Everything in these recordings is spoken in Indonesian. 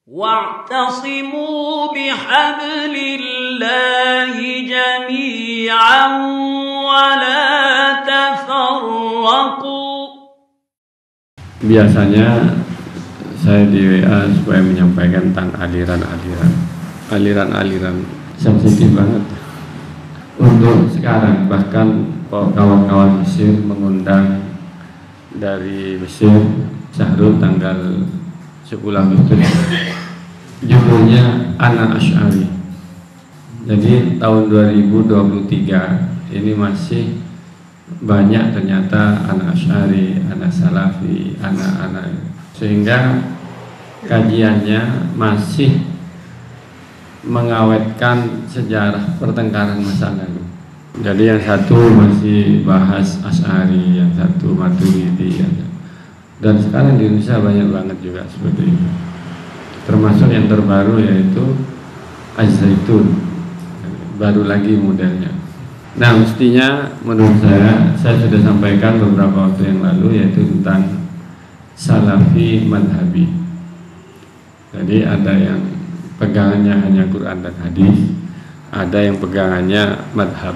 واعتصموا بحبل الله جميعا ولا تفرقوا. Biasanya saya di WA supaya menyampaikan tentang aliran-aliran sensitif banget untuk sekarang. Bahkan kawan-kawan Mesir mengundang dari Mesir Syahrul tanggal 10 Agustus, judulnya Ana Asy'ari. Jadi tahun 2023 ini masih banyak ternyata anak Asy'ari, anak Salafi, anak-anak, sehingga kajiannya masih mengawetkan sejarah pertengkaran masa lalu. Jadi yang satu masih bahas Asy'ari, yang satu Maturidi, dan sekarang di Indonesia banyak banget juga seperti itu. Termasuk yang terbaru yaitu Az-Zaitun, baru lagi modelnya. Nah, mestinya menurut saya sudah sampaikan beberapa waktu yang lalu, yaitu tentang Salafi Madhabi. Jadi ada yang pegangannya hanya Quran dan hadis, ada yang pegangannya madhab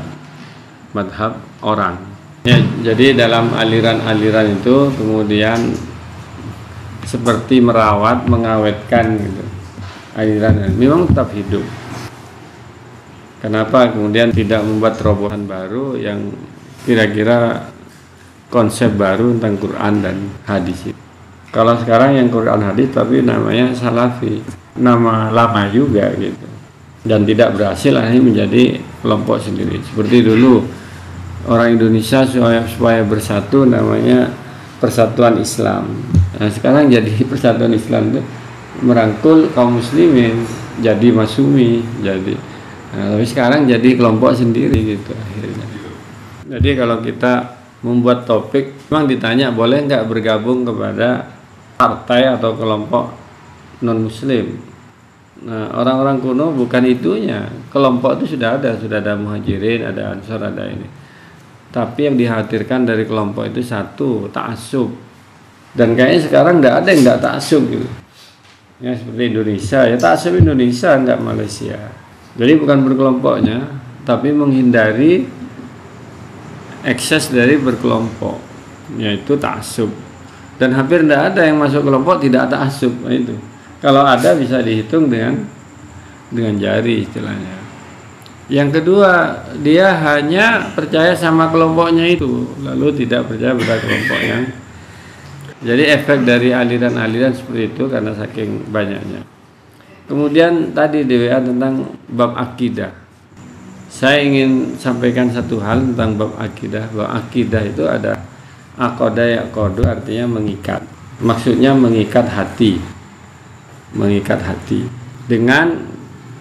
orang. Ya, jadi dalam aliran-aliran itu kemudian seperti merawat, mengawetkan gitu. Aliran memang tetap hidup. Kenapa kemudian tidak membuat terobosan baru yang kira-kira konsep baru tentang Quran dan hadis itu? Kalau sekarang yang Quran hadis tapi namanya Salafi, nama lama juga gitu. Dan tidak berhasil akhirnya menjadi kelompok sendiri. Seperti dulu orang Indonesia supaya bersatu namanya Persatuan Islam. Nah, sekarang jadi Persatuan Islam itu merangkul kaum muslimin, jadi Masumi, jadi. Nah, tapi sekarang jadi kelompok sendiri gitu akhirnya. Jadi kalau kita membuat topik, memang ditanya boleh nggak bergabung kepada partai atau kelompok non Muslim. Nah, orang-orang kuno bukan itunya. Kelompok itu sudah ada Muhajirin, ada Ansar, ada ini. Tapi yang dikhawatirkan dari kelompok itu satu, ta'assub. Dan kayaknya sekarang tidak ada yang tidak ta'assub gitu. Ya seperti Indonesia, ya ta'assub Indonesia, enggak Malaysia. Jadi bukan berkelompoknya, tapi menghindari ekses dari berkelompok, yaitu ta'assub. Dan hampir tidak ada yang masuk kelompok tidak ta'assub. Nah, itu. Kalau ada bisa dihitung dengan jari istilahnya. Yang kedua, dia hanya percaya sama kelompoknya itu, lalu tidak percaya pada kelompoknya. Jadi efek dari aliran-aliran seperti itu karena saking banyaknya. Kemudian tadi di WA tentang bab akidah. Saya ingin sampaikan satu hal tentang bab akidah. Bab akidah itu ada aqoda yaqodu, artinya mengikat. Maksudnya mengikat hati. Mengikat hati dengan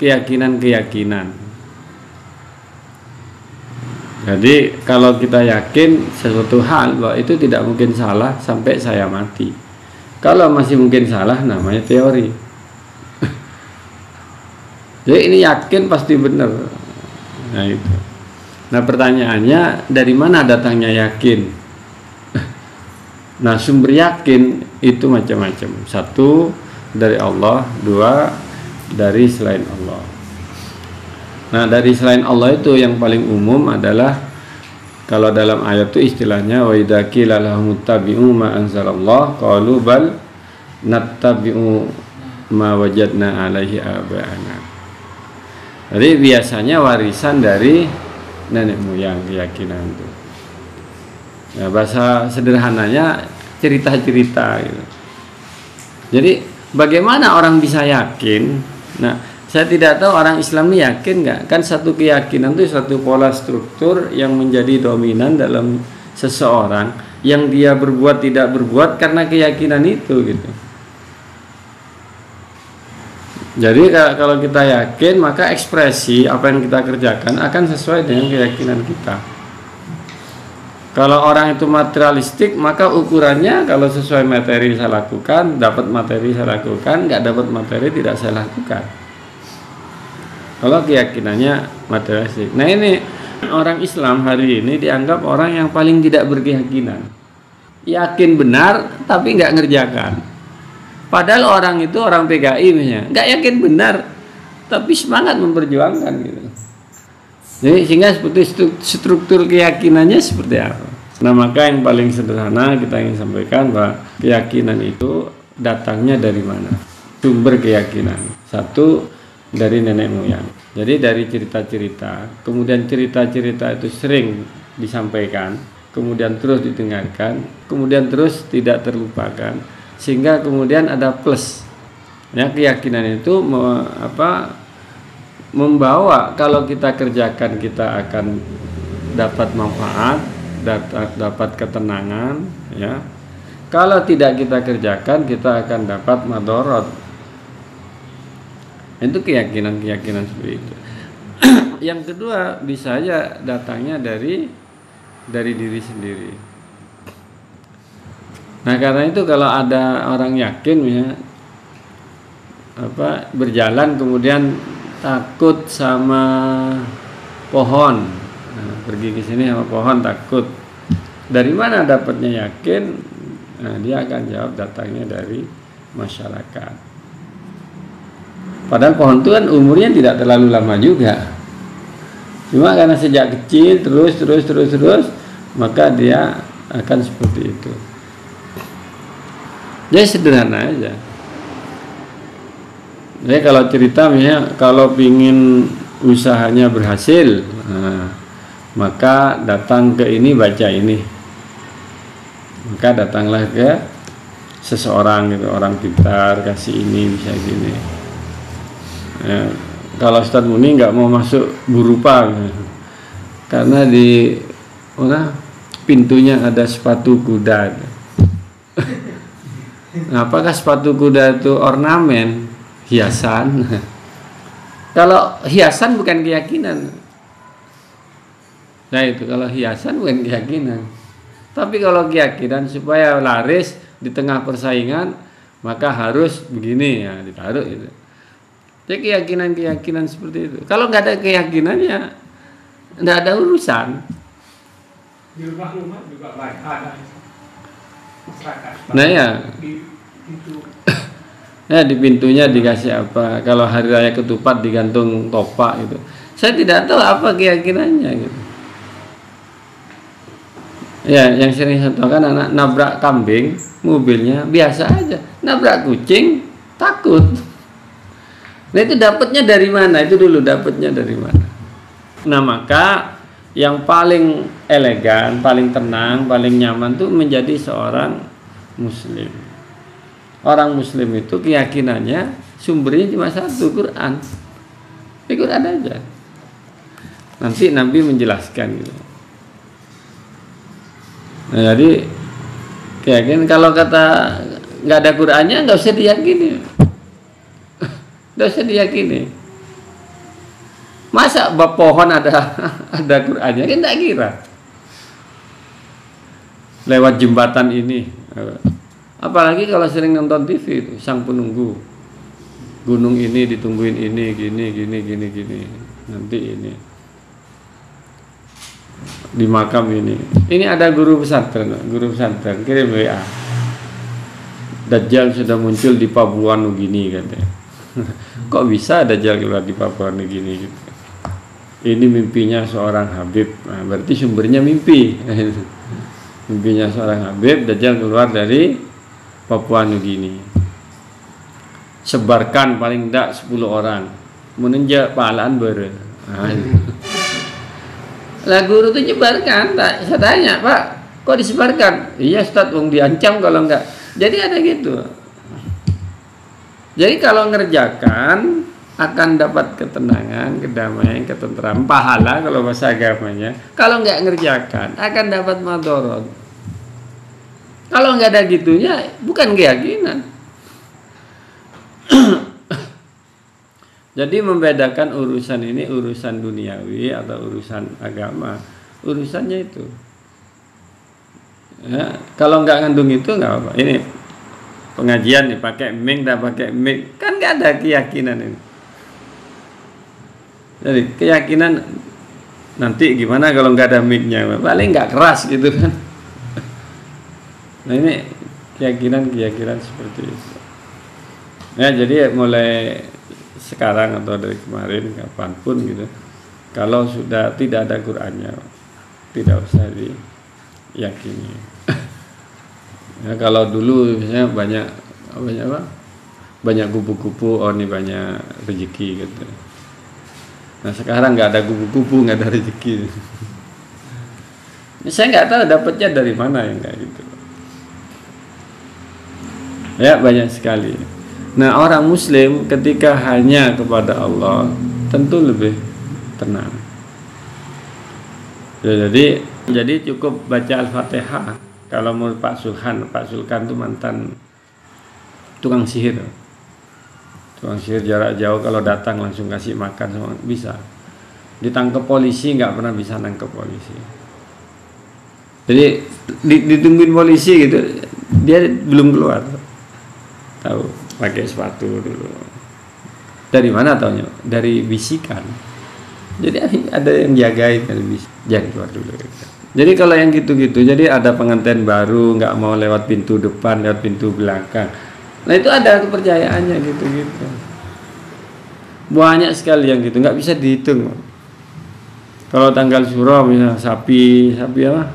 keyakinan-keyakinan. Jadi kalau kita yakin sesuatu hal bahwa itu tidak mungkin salah sampai saya mati. Kalau masih mungkin salah namanya teori. Jadi ini yakin pasti benar. Nah itu. Nah pertanyaannya dari mana datangnya yakin? Nah sumber yakin itu macam-macam. Satu dari Allah, dua dari selain Allah. Nah dari selain Allah itu yang paling umum adalah kalau dalam ayat itu istilahnya wa idza qila lahum ittabi'u ma anzalallah qalu bal nattabi'u ma wajadna alaihi aba'ana. Jadi biasanya warisan dari nenek moyang keyakinan itu. Nah, bahasa sederhananya cerita-cerita gitu. Jadi bagaimana orang bisa yakin? Nah, saya tidak tahu orang Islam ini yakin nggak? Kan satu keyakinan itu satu pola struktur yang menjadi dominan dalam seseorang, yang dia berbuat tidak berbuat karena keyakinan itu gitu. Jadi kalau kita yakin maka ekspresi apa yang kita kerjakan akan sesuai dengan keyakinan kita. Kalau orang itu materialistik maka ukurannya kalau sesuai materi saya lakukan, dapat materi saya lakukan, nggak dapat materi tidak saya lakukan. Kalau keyakinannya materialistik. Nah ini orang Islam hari ini dianggap orang yang paling tidak berkeyakinan. Yakin benar tapi nggak ngerjakan. Padahal orang itu orang PKI misalnya, nggak yakin benar, tapi semangat memperjuangkan gitu. Jadi sehingga seperti struktur keyakinannya seperti apa. Nah maka yang paling sederhana kita ingin sampaikan bahwa keyakinan itu datangnya dari mana? Sumber keyakinan. Satu, dari nenek moyang. Jadi dari cerita-cerita, kemudian cerita-cerita itu sering disampaikan, kemudian terus didengarkan, kemudian terus tidak terlupakan, sehingga kemudian ada plus. Ya, keyakinan itu membawa kalau kita kerjakan kita akan dapat manfaat, dapat ketenangan, ya. Kalau tidak kita kerjakan kita akan dapat madorot. Itu keyakinan seperti itu. Yang kedua bisa aja datangnya dari diri sendiri. Nah karena itu kalau ada orang yakin misalnya berjalan kemudian takut sama pohon, nah, pergi ke sini sama pohon takut. Dari mana dapatnya yakin? Nah, dia akan jawab datangnya dari masyarakat. Padahal pohon itu kan umurnya tidak terlalu lama juga. Cuma karena sejak kecil terus maka dia akan seperti itu. Jadi sederhana aja. Jadi kalau cerita misalnya kalau pingin usahanya berhasil, nah, maka datang ke ini baca ini, maka datanglah ke seseorang gitu, orang pintar kasih ini bisa gini. Ya, kalau Ustadz Muni nggak mau masuk Burupa karena di pintunya ada sepatu kuda. Nah, apakah sepatu kuda itu ornamen? Hiasan. Kalau hiasan bukan keyakinan. Nah itu kalau hiasan bukan keyakinan. Tapi kalau keyakinan supaya laris di tengah persaingan maka harus begini ya ditaruh itu. Jadi keyakinan seperti itu. Kalau nggak ada keyakinannya nggak ada urusan. Di rumah juga banyak ada masyarakat. Nah ya. Ya di pintunya dikasih apa? Kalau hari raya ketupat digantung topak gitu. Saya tidak tahu apa keyakinannya gitu. Ya, yang sering saya tahu kan anak nabrak kambing, mobilnya biasa aja. Nabrak kucing, takut. Nah itu dapatnya dari mana? Itu dulu dapatnya dari mana? Nah maka yang paling elegan, paling tenang, paling nyaman tuh menjadi seorang muslim. Orang muslim itu keyakinannya sumbernya cuma satu, Quran. Quran aja. Nanti Nabi menjelaskan gitu. Nah, jadi keyakinan kalau kata nggak ada Qurannya nggak usah diyakini. Nggak usah diyakini. Masa bab pohon ada Qurannya? Kan nggak kira. Lewat jembatan ini. Apalagi kalau sering nonton TV itu, sang penunggu gunung ini ditungguin ini gini nanti ini di makam ini ada guru pesantren kirim WA Dajjal sudah muncul di Papua Nugini katanya. Kok bisa Dajjal keluar di Papua Nugini gitu. Ini mimpinya seorang Habib. Nah, berarti sumbernya mimpi. Mimpinya seorang Habib, Dajjal keluar dari Papua Nugini. Sebarkan paling tidak 10 orang. Menunjuk pahalaan ber. Lah guru itu nyebarkan. Saya tanya, Pak, kok disebarkan? Iya Ustaz, wong diancam kalau enggak. Jadi ada gitu. Jadi kalau ngerjakan akan dapat ketenangan, kedamaian, ketenteraman, pahala kalau bahasa agamanya. Kalau enggak ngerjakan akan dapat madorot. Kalau nggak ada gitunya, bukan keyakinan. Jadi membedakan urusan ini, urusan duniawi atau urusan agama, urusannya itu. Ya, kalau nggak ngandung itu nggak apa. Ini pengajian nih pakai mic, tak pakai mic, kan nggak ada keyakinan ini. Jadi keyakinan nanti gimana kalau nggak ada mic-nya, paling nggak keras gitu kan. Nah ini keyakinan seperti itu. Ya, jadi mulai sekarang atau dari kemarin kapanpun gitu, kalau sudah tidak ada Qur'annya, tidak usah diyakini. Ya, kalau dulu misalnya banyak apa? Banyak kupu-kupu, oh ini banyak rezeki gitu. Nah sekarang nggak ada kupu-kupu, nggak ada rezeki. Saya nggak tahu dapatnya dari mana yang kayak gitu. Ya banyak sekali. Nah orang Muslim ketika hanya kepada Allah tentu lebih tenang. Ya, jadi cukup baca Al-Fatihah. Kalau menurut Pak Sulkan itu mantan tukang sihir. Tukang sihir jarak jauh, kalau datang langsung kasih makan semua bisa. Ditangkap polisi nggak pernah bisa nangkep polisi. Jadi ditungguin polisi gitu, dia belum keluar. Tahu pakai sepatu dulu. Dari mana taunya? Dari bisikan. Jadi ada yang jagain dari jangan keluar dulu. Jadi kalau yang gitu-gitu, jadi ada pengantin baru nggak mau lewat pintu depan, lewat pintu belakang. Nah itu ada kepercayaannya gitu-gitu. Banyak sekali yang gitu, nggak bisa dihitung. Kalau tanggal Syuro misalnya sapi apa?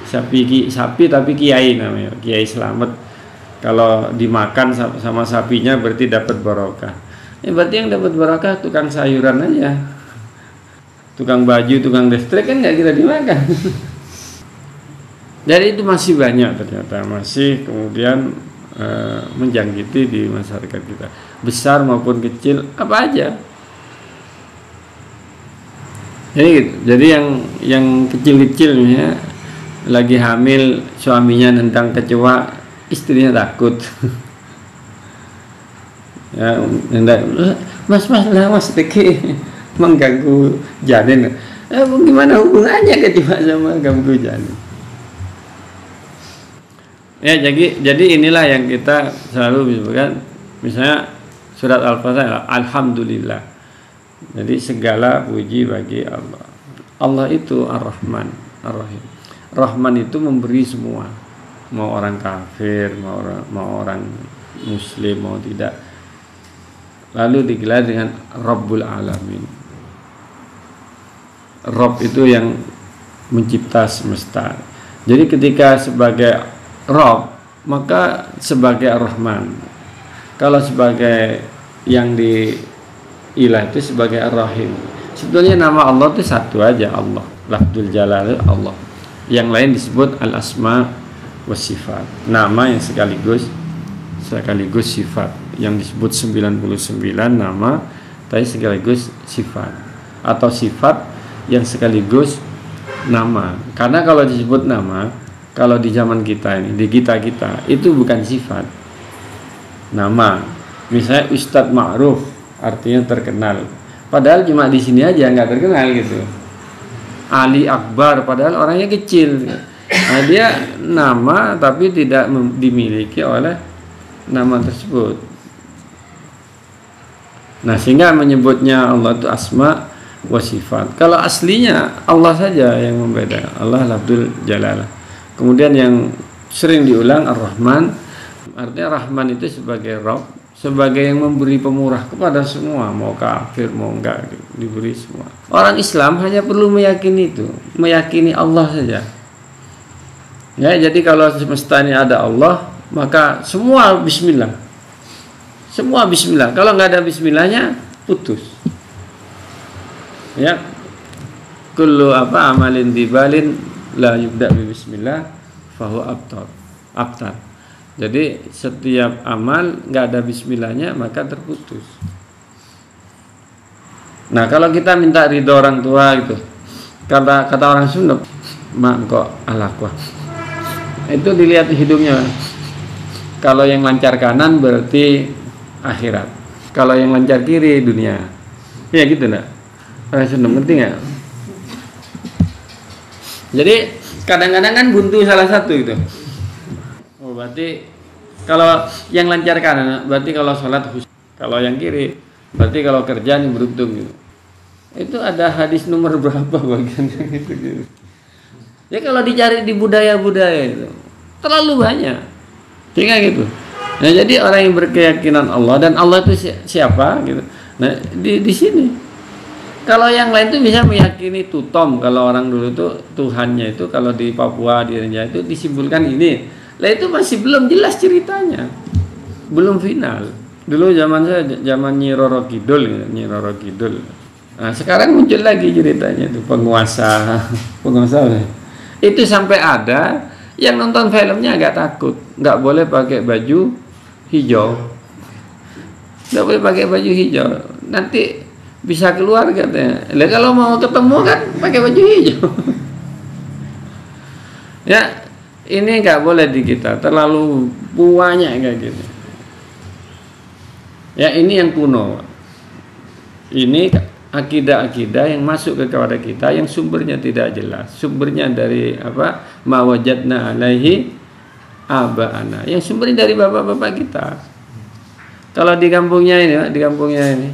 Sapi tapi kiai namanya, Kiai Slamet. Kalau dimakan sama sapinya berarti dapat barokah. Ya berarti yang dapat barokah tukang sayuran aja. Tukang baju, tukang listrik kan nggak kira dimakan. Jadi itu masih banyak ternyata, masih kemudian menjangkiti di masyarakat kita, besar maupun kecil, apa aja. Jadi yang kecil-kecil misalnya lagi hamil, suaminya nendang kecoa, istrinya takut. Ya, mas Tiki mengganggu janin. Gimana hubungannya kecoa sama ganggu janin? Ya, jadi inilah yang kita selalu menyebutkan, misalnya surat Al-Fatihah, Alhamdulillah. Jadi segala puji bagi Allah. Allah itu Ar-Rahman, Ar-Rahim. Rahman itu memberi semua, mau orang kafir, mau orang Muslim, mau tidak. Lalu digelar dengan Rabbul Alamin. Rabb itu yang mencipta semesta. Jadi ketika sebagai Rabb, maka sebagai Ar-Rahman. Kalau sebagai yang di ilah itu sebagai Ar-Rahim. Sebetulnya nama Allah itu satu aja, Allah. Lafdzul Jalal Allah. Yang lain disebut Al-Asma wa Sifat. Nama yang sekaligus sifat. Yang disebut 99 nama tapi sekaligus sifat. Atau sifat yang sekaligus nama. Karena kalau disebut nama, kalau di zaman kita ini, di kita itu bukan sifat, nama. Misalnya Ustadz Ma'ruf, artinya terkenal. Padahal cuma di sini aja nggak terkenal gitu. Ali Akbar, padahal orangnya kecil. Nah, dia nama tapi tidak dimiliki oleh nama tersebut. Nah, sehingga menyebutnya Allah itu asma wa sifat. Kalau aslinya Allah saja yang membeda. Allah lafdzul jalalah. Kemudian yang sering diulang Ar-Rahman, artinya Rahman itu sebagai Rabb, sebagai yang memberi pemurah kepada semua, mau kafir mau enggak, diberi semua. Orang Islam hanya perlu meyakini itu, meyakini Allah saja. Ya, jadi kalau semesta ini ada Allah, maka semua bismillah. Semua bismillah. Kalau nggak ada bismillahnya, putus. Ya. Kullu amalin dibalin la yubda bi bismillah fahu abtar. Jadi setiap amal nggak ada bismillahnya maka terputus. Nah kalau kita minta ridho orang tua itu, kata orang Sunda, mak kok alaqwa, itu dilihat hidungnya. Kalau yang lancar kanan berarti akhirat, kalau yang lancar kiri dunia. Ya gitu enggak? Orang Sunda ngerti nggak? Jadi kadang-kadang kan buntu salah satu gitu. Oh berarti kalau yang lancar kanan berarti kalau sholat khusyuk, kalau yang kiri berarti kalau kerja nih beruntung gitu. Itu ada hadis nomor berapa bagiannya gitu. Ya kalau dicari di budaya-budaya itu terlalu banyak. Sehingga gitu. Nah, jadi orang yang berkeyakinan Allah dan Allah itu siapa gitu. Nah, di sini. Kalau yang lain itu bisa meyakini tutom, kalau orang dulu itu Tuhannya itu kalau di Papua di Indonesia itu disimpulkan ini. Lah itu masih belum jelas ceritanya. Belum final. Dulu zaman Nyi Roro Kidul gitu, Nyi Roro Kidul. Nah, sekarang muncul lagi ceritanya itu penguasa itu sampai ada yang nonton filmnya agak takut, nggak boleh pakai baju hijau, nggak boleh pakai baju hijau, nanti bisa keluar katanya. Lah kalau mau ketemu kan pakai baju hijau. Ya, ini nggak boleh di kita, terlalu banyak kayak gitu. Ya, ini yang kuno. Ini akidah-akidah yang masuk kepada kita yang sumbernya tidak jelas. Sumbernya dari apa? Ma wajadna alaihi aba'ana. Yang sumbernya dari bapak-bapak kita. Kalau di kampungnya ini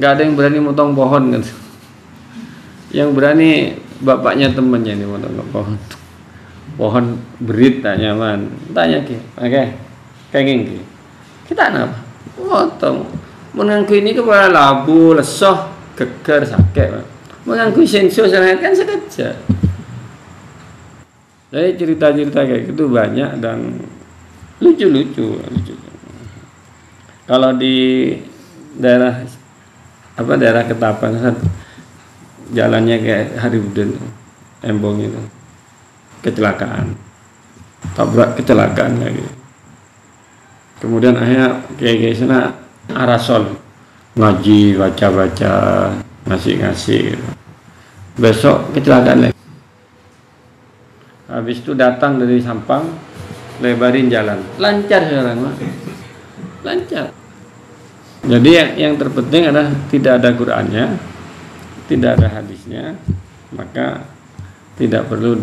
nggak ada yang berani motong pohon kan. Yang berani bapaknya temannya ini motong pohon. Pohon berit tak nyaman. Tanya ki, oke, kenging ki. Kita apa? Potong. Mengaku ini kepala labu, lesoh, geger, sakit. Mengaku sensus kan sekejap. Jadi cerita-cerita kayak gitu banyak dan lucu-lucu. Kalau di daerah Ketapang jalannya kayak Haribudin Embong itu kecelakaan, tabrak kecelakaan lagi. Kemudian akhirnya kayak sana Arasol ngaji, baca-baca, ngasih-ngasih gitu. Besok kecelakaan lagi. Habis itu datang dari Sampang, lebarin jalan, lancar sekarang, lancar. Jadi yang terpenting adalah tidak ada Qur'annya, tidak ada hadisnya, maka tidak perlu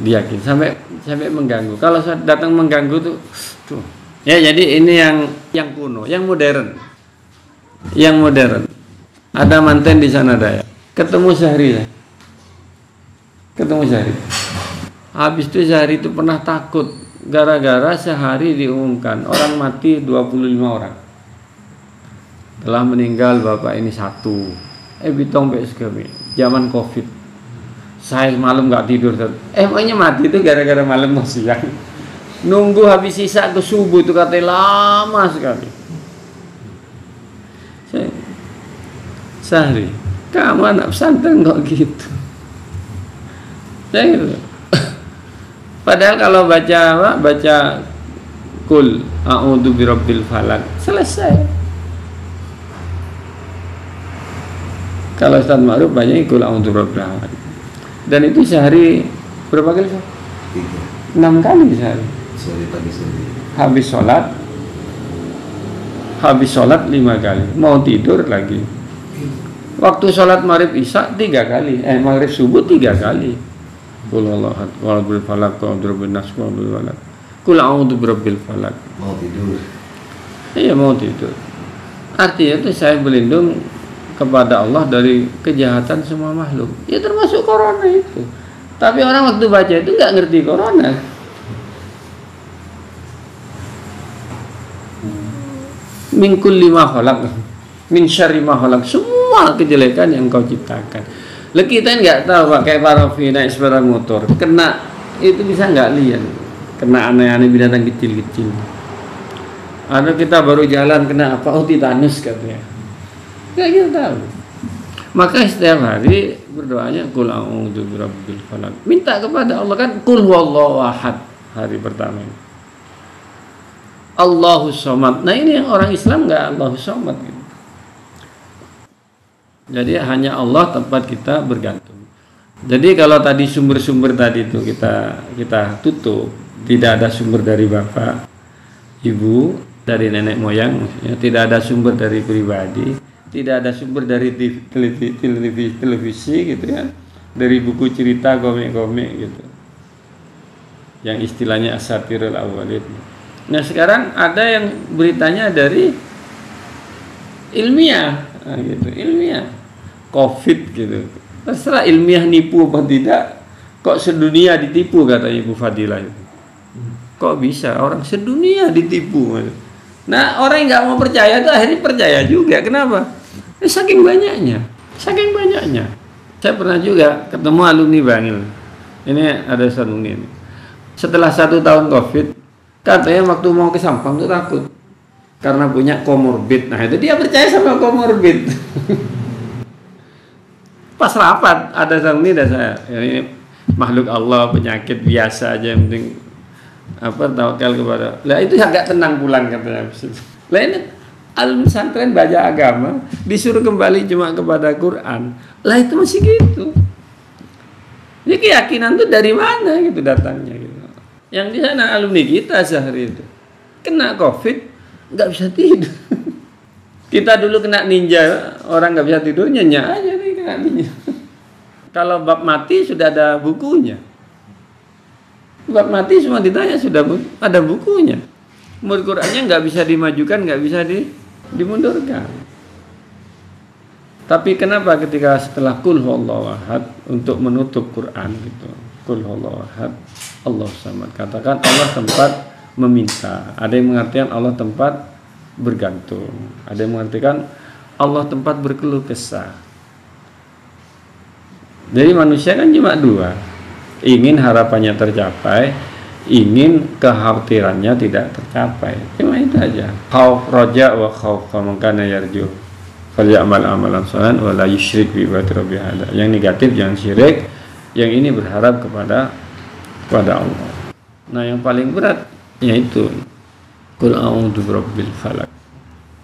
diyakini sampai mengganggu. Kalau datang mengganggu tuh. Ya, jadi ini yang kuno, yang modern. Yang modern. Ada manten di sana Daya. Ketemu Syahri. Habis itu Syahri itu pernah takut gara-gara sehari diumumkan orang mati 25 orang. Telah meninggal bapak ini 1. Bitong PSKB zaman Covid. Saya malam enggak tidur. Emangnya mati itu gara-gara malam mau siang. Nunggu habis sisa ke subuh itu katanya lama sekali. Syahri, kamu anak pesantren kok gitu? Saya gitu. Padahal kalau baca kul a'udzu birabbil falaq selesai. Kalau Ustaz Ma'ruf banyak kul a'udzu birabbil falaq. Dan itu sehari berapa kali? 6 kali sehari. Habis sholat 5 kali, mau tidur lagi. Waktu sholat maghrib isya 3 kali, maghrib subuh 3 kali. Qul Allahu wa rabbil falaq wa rabbin nas wa rabbil falaq. Qul a'udzu birabbil falaq. Mau tidur. Iya, mau tidur. Artinya itu saya berlindung kepada Allah dari kejahatan semua makhluk. Ya termasuk corona itu. Tapi orang waktu baca itu nggak ngerti corona. Min kulli ma khalaq, min syarri ma khalaq, semua kejelekan yang kau ciptakan. Lah kita nggak tahu pakai parafi naik sepeda motor, kena itu bisa nggak lihat, kena aneh-aneh binatang kecil-kecil. Atau kita baru jalan kena apa? Oh, titanus katanya. Nggak kita tahu. Maka setiap hari berdoanya qul a'udzu birabbil falaq. Minta kepada Allah kan qul huwallahu ahad hari pertama. Allahus Somad. Nah ini yang orang Islam nggak Allahus Somad gitu. Jadi hanya Allah tempat kita bergantung. Jadi kalau tadi sumber-sumber tadi itu kita tutup, tidak ada sumber dari bapak, ibu, dari nenek moyang, ya, tidak ada sumber dari pribadi, tidak ada sumber dari televisi gitu ya, dari buku cerita komik-komik gitu, yang istilahnya asatirul awwalin. Nah sekarang ada yang beritanya dari ilmiah, gitu, ilmiah, COVID gitu. Terserah ilmiah nipu apa tidak, kok sedunia ditipu kata Ibu Fadilah itu. Kok bisa orang sedunia ditipu? Nah, orang yang nggak mau percaya itu akhirnya percaya juga. Kenapa? Saking banyaknya. Saya pernah juga ketemu alumni Bangil. Ini ada alumni ini. Setelah 1 tahun COVID, katanya waktu mau ke Sampang tuh takut karena punya komorbid. Nah, itu dia percaya sama komorbid. Pas rapat ada alumni dan saya, ini makhluk Allah, penyakit biasa aja, yang penting tawakal kepada. Lah itu agak tenang pulang katanya. Lah ini alumni pesantren baca agama disuruh kembali cuma kepada Quran. Lah itu masih gitu. Ini keyakinan tuh dari mana gitu datangnya gitu. Yang di sana alumni kita sehari itu kena COVID nggak bisa tidur. Kita dulu kena ninja, orang nggak bisa tidur nyenyak aja nih kena ninja. Kalau bab mati sudah ada bukunya. Bab mati semua ditanya sudah ada bukunya. Umur Qurannya nggak bisa dimajukan, nggak bisa dimundurkan. Tapi kenapa ketika setelah Qul huwallahu ahad untuk menutup Quran gitu, Qul huwallahu ahad, Allah samad, katakan Allah tempat meminta. Ada yang mengartikan Allah tempat bergantung. Ada yang mengartikan Allah tempat berkeluh kesah. Jadi manusia kan cuma dua. Ingin harapannya tercapai, ingin kekhawatirannya tidak tercapai. Cuma itu aja. Khauf roja wa khauf faman kana yarju falyamal amalan shalihan wa la yusyrik bi ibadati rabbih ahada. Yang negatif jangan syirik, yang ini berharap kepada Allah. Nah, yang paling berat yaitu qul a'udzu birabbil falaq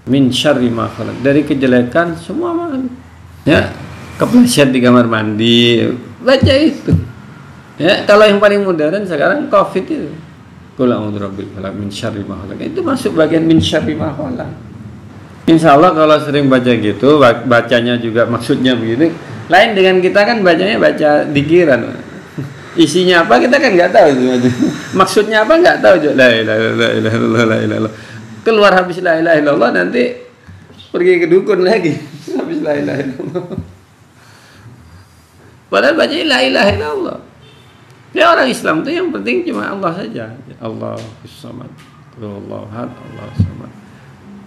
min syarri ma khalaq, dari kejelekan semua makhluk. Ya, kepleset di kamar mandi, baca itu. Ya, kalau yang paling modern sekarang COVID itu. Qul a'udzu birabbil falaq min syarri ma khalaq. Itu masuk bagian min syarri ma khalaq. Insya Allah kalau sering baca gitu, bacanya juga maksudnya begini. Lain dengan kita kan bacanya baca dikiran. Isinya apa kita kan nggak tahu. Maksudnya apa nggak tahu. La ilaha illallah, la ilaha illallah. Keluar habis la ilaha illallah, nanti pergi ke dukun lagi. Habis la ilaha illallah. Padahal bacanya la ilaha illallah. Ya, orang Islam itu yang penting cuma Allah saja. Allahus samad, Allahu ahad, Allahus samad.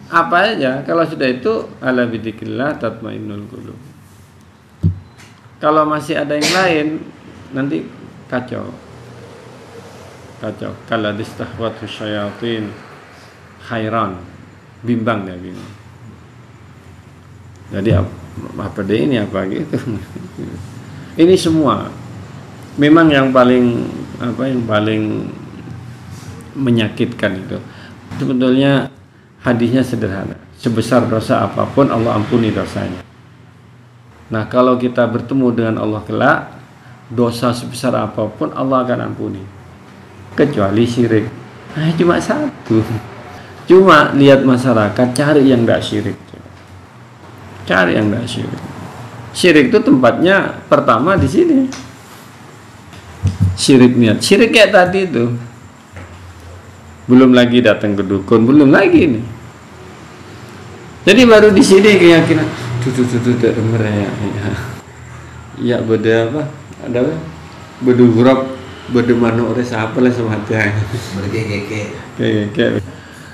Apa aja, kalau sudah itu ala bidzikrillah tatmainnul qulub. Kalau masih ada yang lain nanti kacau. Kala distahwatu syayatin khairan, bimbang dia bingung. Jadi apa deh ini apa gitu. Ini semua memang yang paling menyakitkan itu. Sebetulnya hadisnya sederhana. Sebesar dosa apapun Allah ampuni dosanya. Nah, kalau kita bertemu dengan Allah kelak, dosa sebesar apapun Allah akan ampuni. Kecuali syirik. Nah, cuma satu. Cuma lihat masyarakat cari yang enggak syirik. Cari yang enggak syirik. Syirik itu tempatnya pertama di sini. Syirik niat. Syirik kayak tadi itu. Belum lagi datang ke dukun, belum lagi nih. Jadi baru di sini keyakinan. Mereka. Ya beda apa? Ada apa? Bedu huruf, bedu manu ores apa lah sama hati. Keke.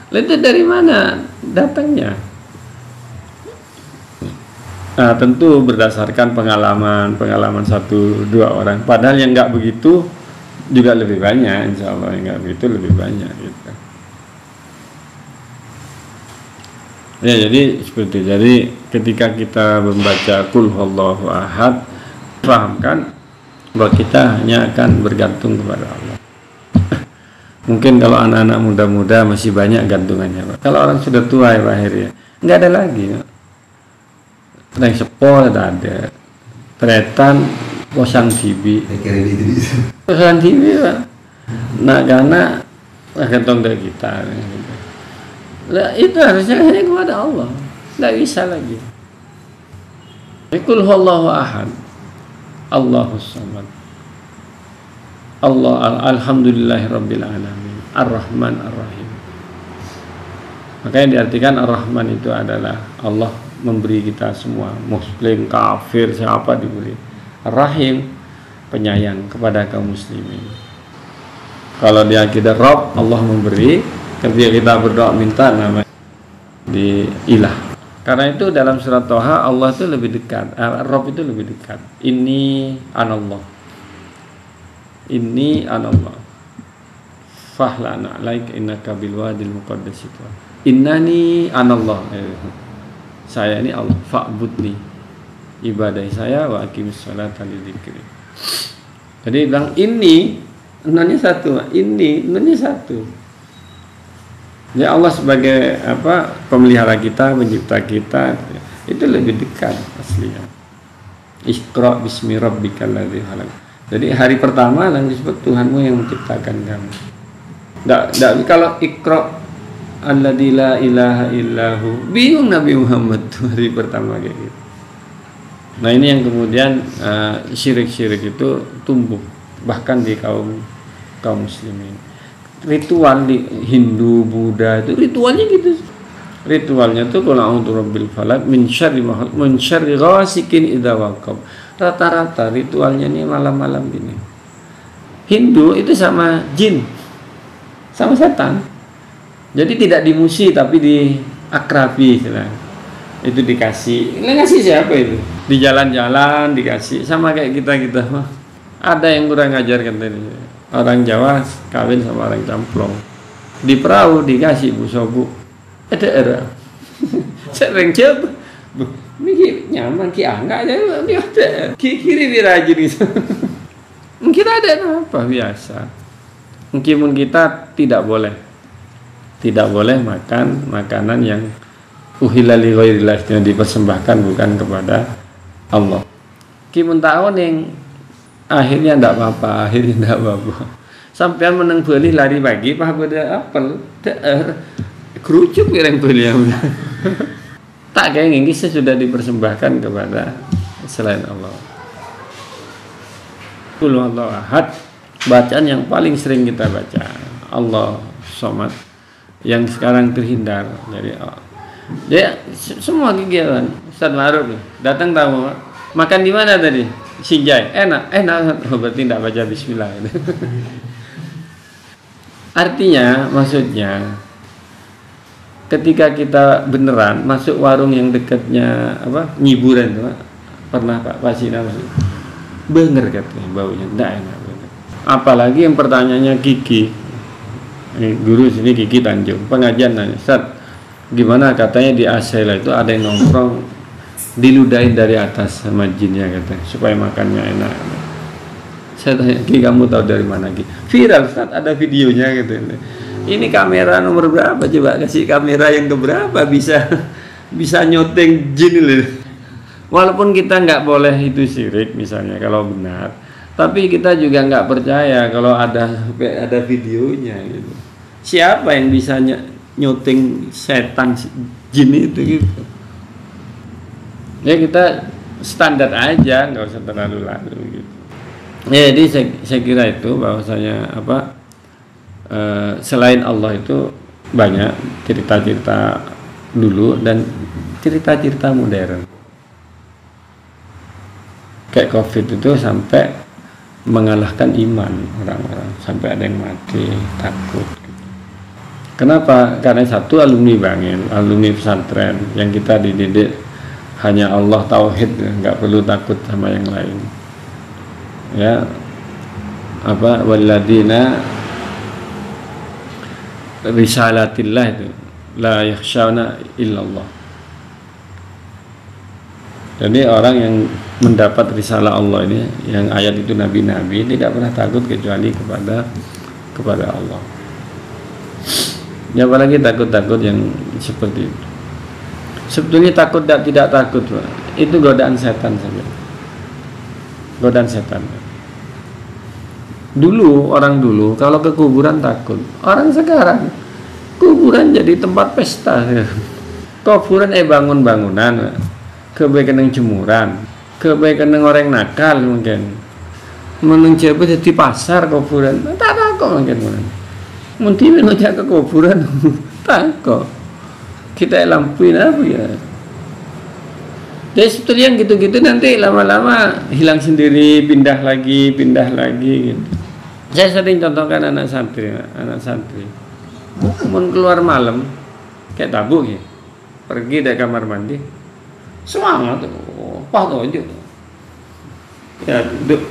Itu dari mana datangnya? Nah, tentu berdasarkan pengalaman 1-2 orang. Padahal yang nggak begitu juga lebih banyak, insya Allah yang nggak begitu lebih banyak gitu. Ya, jadi seperti itu. Jadi ketika kita membaca Qul huwallahu ahad, pahamkan bahwa kita hanya akan bergantung kepada Allah. Mungkin kalau anak-anak muda-muda masih banyak gantungannya, Pak. Kalau orang sudah tua ya Pak akhirnya nggak ada lagi, Pak. Yang sepol ada, tretan, posang TV, posang TV, Pak. Nah, karena gantung dari kita. Nah, itu harusnya hanya kepada Allah, nggak bisa lagi. Qul huwallahu ahad, Allahus samad, alhamdulillahirabbil alamin, ar-rahman ar-rahim. Makanya diartikan ar-rahman itu adalah Allah memberi kita semua, muslim, kafir, siapa diberi. Ar-rahim, penyayang kepada kaum muslimin. Kalau di akidah Rabb, Allah memberi. Ketika kita berdoa minta nama di ilah. Karena itu dalam surat Toha Allah itu lebih dekat, Rabb itu lebih dekat. Inni anallah. Inni anallah. Fahlana alaik innaka bil wadil muqaddas itu. Innani anallah. Saya ini Allah, fa'budni. Ibadah saya wa aqimis sholata li dzikri. Jadi bilang ini, nunnya satu, ini nunnya satu. Ya Allah sebagai apa pemelihara kita, pencipta kita, itu lebih dekat aslinya. Iqra bismi rabbikal ladzi khalaq. Jadi hari pertama langsung disebut Tuhanmu yang menciptakan kamu. Nggak kalau Iqra alladzi la ilaha illahu. Bingung Nabi Muhammad tuh hari pertama kayak gitu. Nah ini yang kemudian syirik-syirik itu tumbuh bahkan di kaum muslimin. Ritual di Hindu, Buddha itu ritualnya gitu. Ritualnya tuh qul a'udzu birabbil falaq min syarri ghasikin idza waqab. Rata-rata ritualnya nih malam-malam gini. Hindu itu sama jin, sama setan. Jadi tidak dimusi tapi diakrabi istilahnya. Itu dikasih. Ini ngasih siapa itu? Di jalan-jalan dikasih sama kayak kita mah. Ada yang kurang ngajar kan tadi. Orang Jawa kawin sama orang Camplong. Di perahu dikasih bu sobu. Ada era. Sering coba. Ini nyaman ki angka aja ini ada. Kiri dirajin gitu. Mungkin ada apa biasa. Mungkin kita tidak boleh makan makanan yang uhilla li ghairillah yang dipersembahkan bukan kepada Allah. Kimun tahun yang akhirnya tidak apa-apa, Sampean menang beli lari pagi, pah pada apel, kerucuk yang beli tak kayak ini sudah dipersembahkan kepada selain Allah. Qul huwallahu ahad, bacaan yang paling sering kita baca. Allah Somad yang sekarang terhindar dari Allah. Ya semua kegiatan Ustaz Ma'ruf datang tamu makan di mana tadi? Sinjai, enak, berarti tidak baca bismillah. Artinya, maksudnya, ketika kita beneran masuk warung yang dekatnya apa nyiburan tuh, pernah Pak Pasina masuk, bener katanya baunya, tidak enak. Bener. Apalagi yang pertanyaannya Kiki, guru sini Kiki Tanjung, pengajian nanya, Ustaz, gimana katanya di Asela itu ada yang nongkrong diludahin dari atas sama jinnya katanya supaya makannya enak. Saya tanya, Ki kamu tahu dari mana Ki? Viral Ustaz, ada videonya gitu. Ini kamera nomor berapa coba kasih kamera yang keberapa bisa nyoteng jin loh. Walaupun kita nggak boleh itu syirik misalnya kalau benar, tapi kita juga nggak percaya kalau ada videonya gitu. Siapa yang bisa nyoteng setan jin itu gitu? Ya kita standar aja, nggak usah terlalu lalu gitu. Ya, jadi saya kira itu bahwasanya apa selain Allah itu banyak cerita-cerita dulu dan cerita-cerita modern. Kayak COVID itu sampai mengalahkan iman orang-orang, sampai ada yang mati takut. Kenapa? Karena satu alumni Bangil, alumni pesantren yang kita dididik hanya Allah tauhid, nggak perlu takut sama yang lain. Ya, apa waladina risalatillah itu la yakhshawna illallah. Jadi orang yang mendapat risalah Allah ini, yang ayat itu nabi-nabi tidak pernah takut kecuali kepada Allah. Ya apalagi takut-takut yang seperti itu. Sebetulnya takut dan tidak takut, itu godaan setan saja. Godaan setan. Orang dulu kalau ke kuburan takut. Orang sekarang kuburan jadi tempat pesta. Kuburan bangun-bangunan, kebaikan jemuran, kebaikan orang nakal mungkin. Menunjuk jadi pasar kuburan. Tak takut mungkin. Mungkin menunjuk ke kuburan takut. Kita lampuin apa ya? Jadi sebetulnya gitu-gitu nanti lama-lama hilang sendiri, pindah lagi gitu. Saya sering contohkan anak santri, mau keluar malam kayak tabuk ya, pergi dari kamar mandi, semangat, pas aja, ya duduk.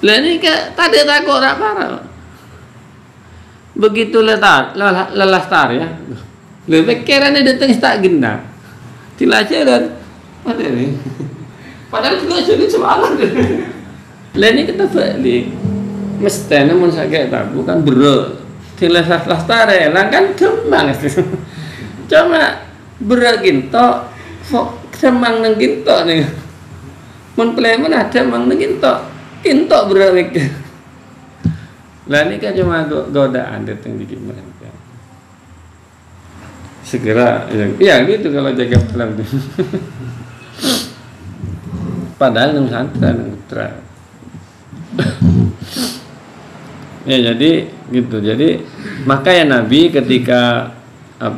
Lah ini kayak tadi takut rak parah. Begitu lelah tar ya, lebih pikirannya datang tak genap, tilajaran, ada ini, padahal juga sulit semangat. Lah ini kita balik, mestinya mun sakit tabu kan berat, tilajar tar lah kan cemang, cuma berat ginto, cemang neng ginto nih, mun plemen ada mang neng ginto berat mikir. Lah ini kan cuma godaan datang di gimana? Segera, ya gitu kalau jaga malam itu. Padahal nang santri nang putra. Ya jadi gitu. Jadi makanya Nabi ketika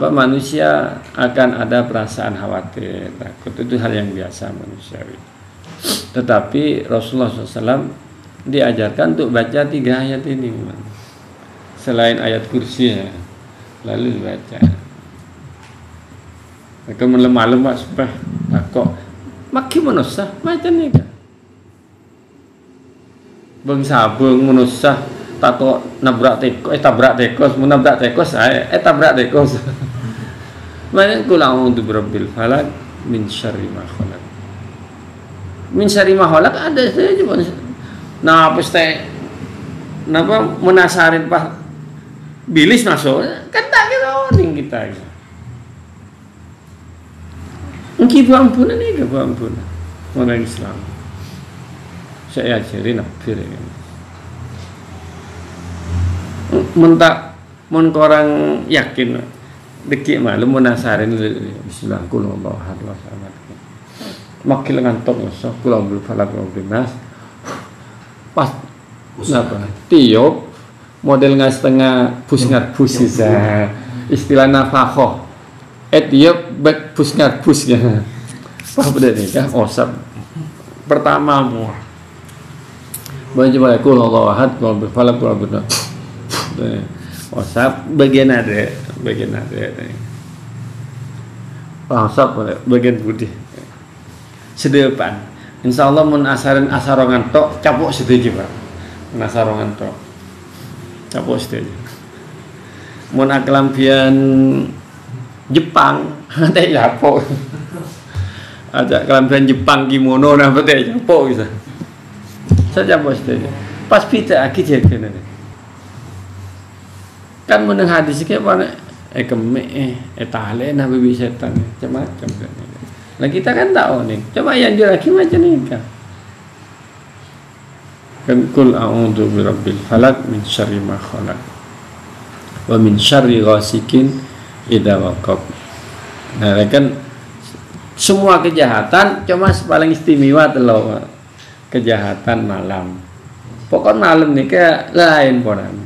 manusia akan ada perasaan khawatir, takut itu hal yang biasa manusiawi. Tetapi Rasulullah SAW diajarkan untuk baca 3 ayat ini, selain ayat kursi ya, lalu dibaca. Mereka malam-malam pak supaya takut, maki manusia macam ni kan? Bangsa bang manusia takut tabrak tekos, tabrak tekos. Mana kulang untuk berbil falak min syarri ma khalaq. Min syarri ma khalaq ada saja cuma. Nah, pasti napa menasarin pak bilis masuk kan tak kita orang kita ini. Mungkin ampunan ni ke ampunan orang Islam. Saya ajarin nafir ini. Mentak mun orang yakin dekik malu menasarin Bismillah kul wallahu ahad wa samad. Makin ngantuk so kula bil falaq wa binas. Pas apa? Tiup model nggak setengah pusngat pusisa istilah nafkah. Tiup bek pusngat pusnya. Apa beda nih kan? Osap pertama mu. Baca kul Allahu ahad kul falaq kul binas. Osap bagian ada. Osap bagian budi. Sedepan. Insyaallah mun asarongan tok capuk setuju Pak. Mun asarongan tok. Capuk setuju. Mun aklampian Jepang teh capuk. Ada kelampian Jepang kimono nah teh capuk bisa. Saya capuk setuju. Pas pita aki jekeun. Kan mun hadis ke mana keme tale nah bibi setan macam-macam kan. Nah kita kan tahu nih, coba yang lagi macam ni kan. Kan kul a'udzu birabbil falaq min syarri ma khalaq wa min syarri ghasikin idza waqab. Nah kan semua kejahatan cuma paling istimewa telo kejahatan malam. Pokok malam nih kayak lain ponan.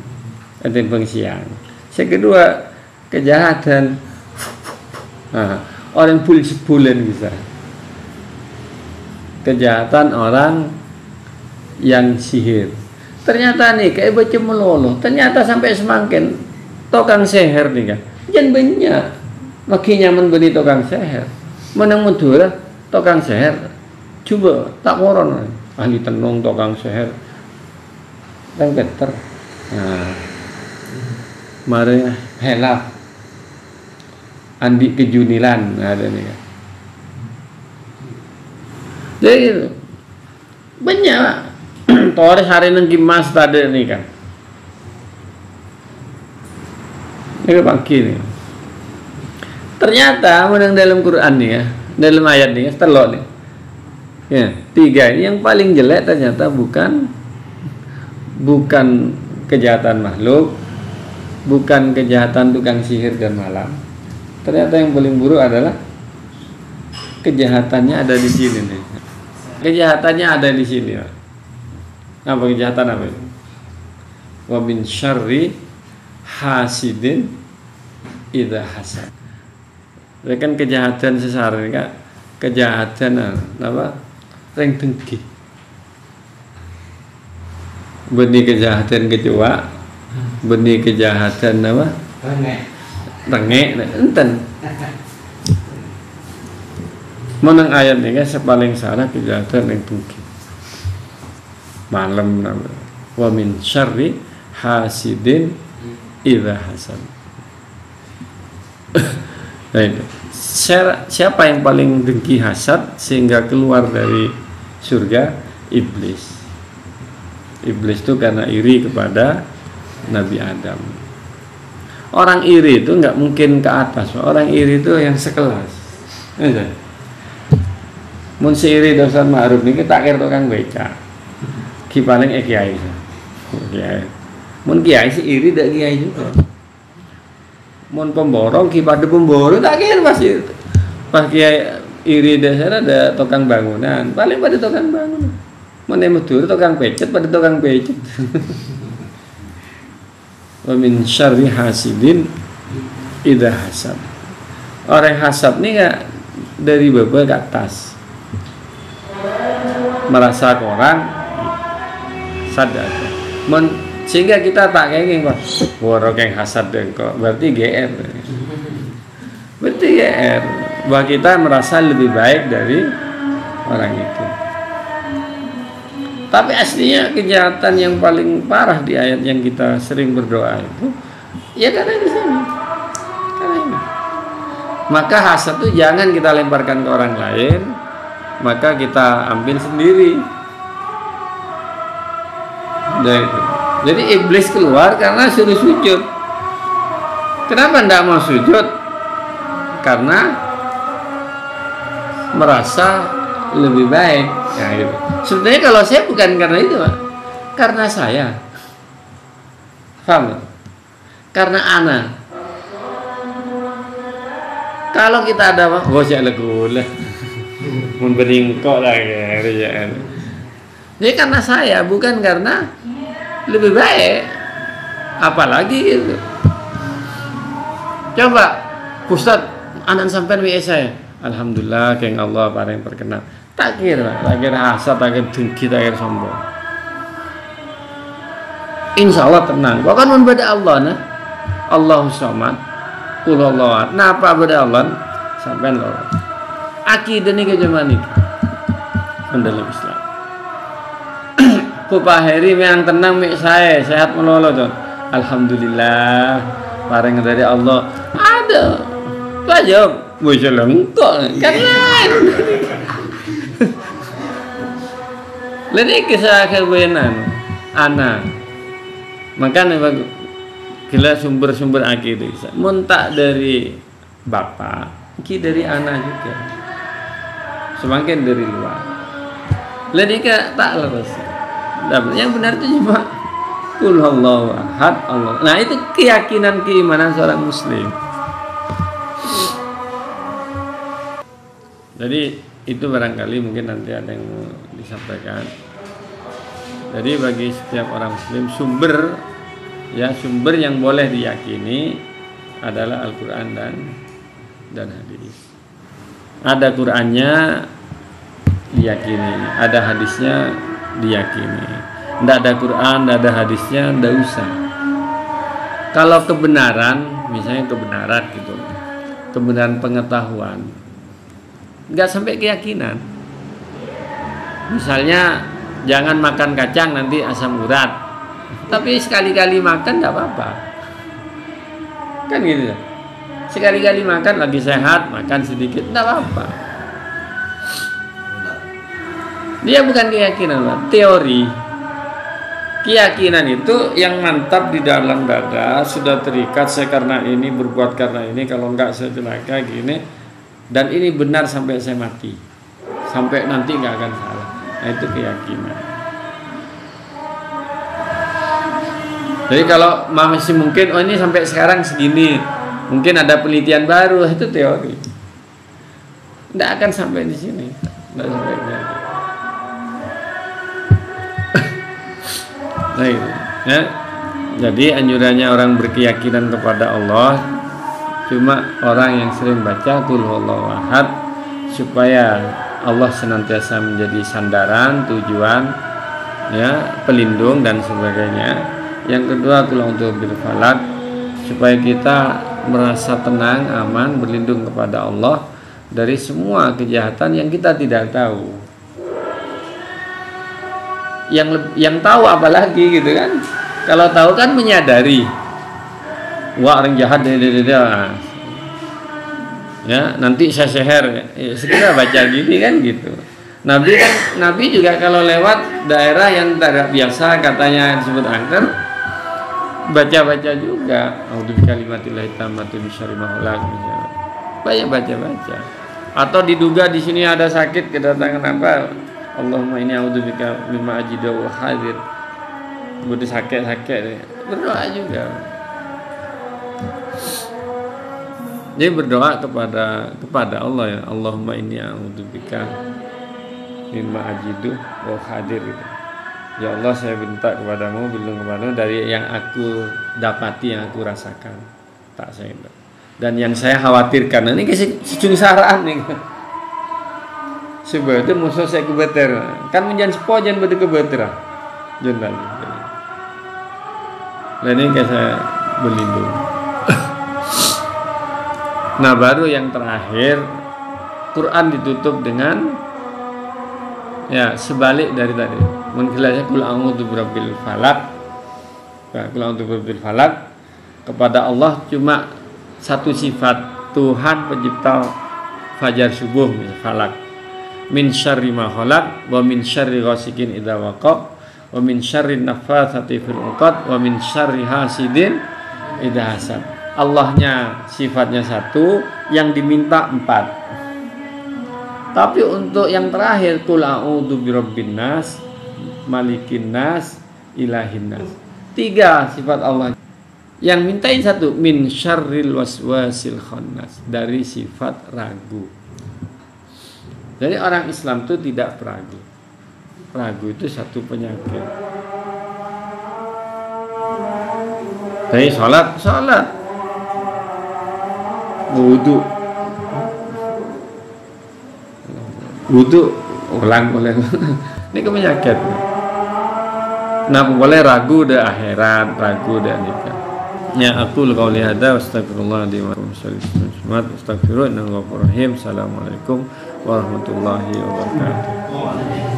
Enten pengsiang. Yang kedua kejahatan orang bulan bisa. Kejahatan orang yang sihir. Ternyata nih kayak baca meloloh. Ternyata sampai semangkin tukang seher nih kan. Jangan banyak. Makin nyaman beli tukang seher. Menang Madura tukang seher. Coba tak moron. Ahli tenung tukang seher. Dan geter. Nah, mari helaf. Andi kejunilan ada nih kan. Jadi banyak Torres hari nengki mas tadi nih kan. Ini pangki nih. Ternyata menang dalam Quran nih ya, dalam ayat nih telok nih. Ya, 3 ini yang paling jelek ternyata bukan kejahatan makhluk, bukan kejahatan tukang sihir dan malam. Ternyata yang paling buruk adalah kejahatannya ada di sini nih. Kejahatannya ada di sini. Apa kejahatan apa itu? Wa min syarri hasidin idza hasad. Itu kan kejahatan sesar kan? Kejahatan apa? Reng dengki. benih kejahatan kecoa, benih kejahatan apa? Rengek, enten. Menang ayat ini kan paling salah kejahatan yang tungki. Malam nama. Wa min syarri hasidin idza hasad. Nah, siapa yang paling dengki hasad sehingga keluar dari surga? Iblis. Iblis itu karena iri kepada Nabi Adam. Orang iri itu nggak mungkin ke atas. Orang iri itu yang sekelas. Mun si iri dosan ma'ruf niki tak kira tukang beca. Ki paling kiai. Kiai. Mun kiai si iri dak kiai juga. Mun pemborong ki pada pemborong tak kira pasti. Pas kiai iri dasar ada tukang bangunan, paling pada tukang bangunan. Mun medur tukang pecet pada tukang pecet. Wa min syarri hasidin idza hasad. Orang hasad ni enggak dari bawah ke atas. Merasa orang sadar. Sehingga kita tak kenging kok. Woro keng hasad kok. Berarti GR. Berarti GR. Bahwa kita merasa lebih baik dari orang itu. Tapi aslinya kejahatan yang paling parah di ayat yang kita sering berdoa itu ya karena di sini. Karena ini. Maka hasad itu jangan kita lemparkan ke orang lain, maka kita ambil sendiri. Jadi iblis keluar karena suruh sujud. Kenapa tidak mau sujud? Karena merasa lebih baik. Ya, gitu. Sebenarnya kalau saya bukan karena itu, Pak. Karena saya. Paham? Karena ana. Kalau kita ada apa? Oh, saya legulah. Mun beringkok lah ya. Jadi karena saya, bukan karena lebih baik. Apalagi gitu. Coba Ustaz, anak sampean WA saya. Alhamdulillah keng Allah paling perkenan. Tak kira hasad, tak kira dengki, tak kira sombong. Insya Allah tenang. Bahkan membaca Allah nah. Allahus samad, qul huwallahu. Napa pada Allah sampai lor. Akidah ni ke zaman ni. Dalam Islam. Bapak Heri yang tenang mek saya sehat melolo tuh. Alhamdulillah bareng dari Allah. Ada. Pajak. Wajah lengkok kan lain. Lagi kisah kebenaran anak. Makanya gila sumber-sumber akidah. Muntak dari bapak, ki dari anak juga. Semakin dari luar. Lagi tak lepas. Yang benar itu cuma Qul huwallahu ahad Allah. Nah itu keyakinan keimanan seorang muslim. Jadi itu barangkali mungkin nanti ada yang mau disampaikan. Jadi bagi setiap orang muslim sumber yang boleh diyakini adalah Al-Quran dan hadis. Ada Qurannya diyakini, ada hadisnya diyakini. Tidak ada Quran, tidak ada hadisnya, tidak usah. Kalau kebenaran, misalnya kebenaran gitu, kebenaran pengetahuan, nggak sampai keyakinan. Misalnya jangan makan kacang nanti asam urat, tapi sekali-kali makan nggak apa-apa, kan gitu. Sekali-kali makan lagi sehat, makan sedikit nggak apa-apa. Dia bukan keyakinan, Pak. Teori. Keyakinan itu yang mantap di dalam dada, sudah terikat saya karena ini, berbuat karena ini, kalau enggak saya celaka gini. Dan ini benar sampai saya mati, sampai nanti nggak akan salah. Nah itu keyakinan. Jadi kalau masih mungkin, oh ini sampai sekarang segini, mungkin ada penelitian baru, itu teori. Nggak akan sampai di sini, nggak sampai di sini. Nah itu, ya. Jadi anjurannya orang berkeyakinan kepada Allah cuma orang yang sering baca Qul huwallahu ahad, supaya Allah senantiasa menjadi sandaran, tujuan, ya, pelindung dan sebagainya. Yang kedua qul a'udzu birabbil falaq, supaya kita merasa tenang, aman, berlindung kepada Allah dari semua kejahatan yang kita tidak tahu. Yang tahu apalagi gitu kan, kalau tahu kan menyadari, wah orang jahat ya nanti saya seher segera baca gini kan gitu. Nabi juga kalau lewat daerah yang tidak biasa katanya disebut angker, baca juga a'udzu bikalimatillahi tammati min syarri ma khalaq, baca atau diduga di sini ada sakit kedatangan apa, Allahumma inni a'udzubika mimma ajidu wa hadir, butuh sakit berdoa juga. Jadi berdoa kepada Allah ya, Allahumma inni a'udzubika mimma ajidu wa hadir gitu. Ya Allah, saya minta kepadamu, berlindung kepadamu dari yang aku dapati, yang aku rasakan, tak saya dan yang saya khawatirkan. Nah, ini sejungsaraan nih. Sebab itu musuh saya kebeter kan menjan sepojan bade kebeter jendan. Nah ini kayak saya berlindung. Nah baru yang terakhir, Quran ditutup dengan ya sebalik dari tadi. Menjelaskan qul a'udzu birabbil falaq. Qul a'udzu birabbil falaq, kepada Allah cuma satu sifat, Tuhan pencipta fajar subuh, falaq. Min syarri ma khalaq wa min syarri ghasikin idza waqab wa min syarri naffatsati fil 'uqad wa min syarri hasidin idza hasad. Allahnya sifatnya satu, yang diminta 4. Tapi untuk yang terakhir qul a'udzu birabbin nas, malikin nas, ilahin nas. 3 sifat Allah. Yang mintain satu, min syarril waswasil khannas, dari sifat ragu. Jadi orang Islam itu tidak ragu. Ragu itu satu penyakit. Jadi sholat, wudu, ulang. Ini penyakit. Nah, boleh ragu udah akhirat, ragu udah nikah. Ya aku qauli hadza wa astaghfirullah li wa lakum. Astaghfirullaha innahu ghafurur rahim. Assalamualaikum warahmatullahi wabarakatuh.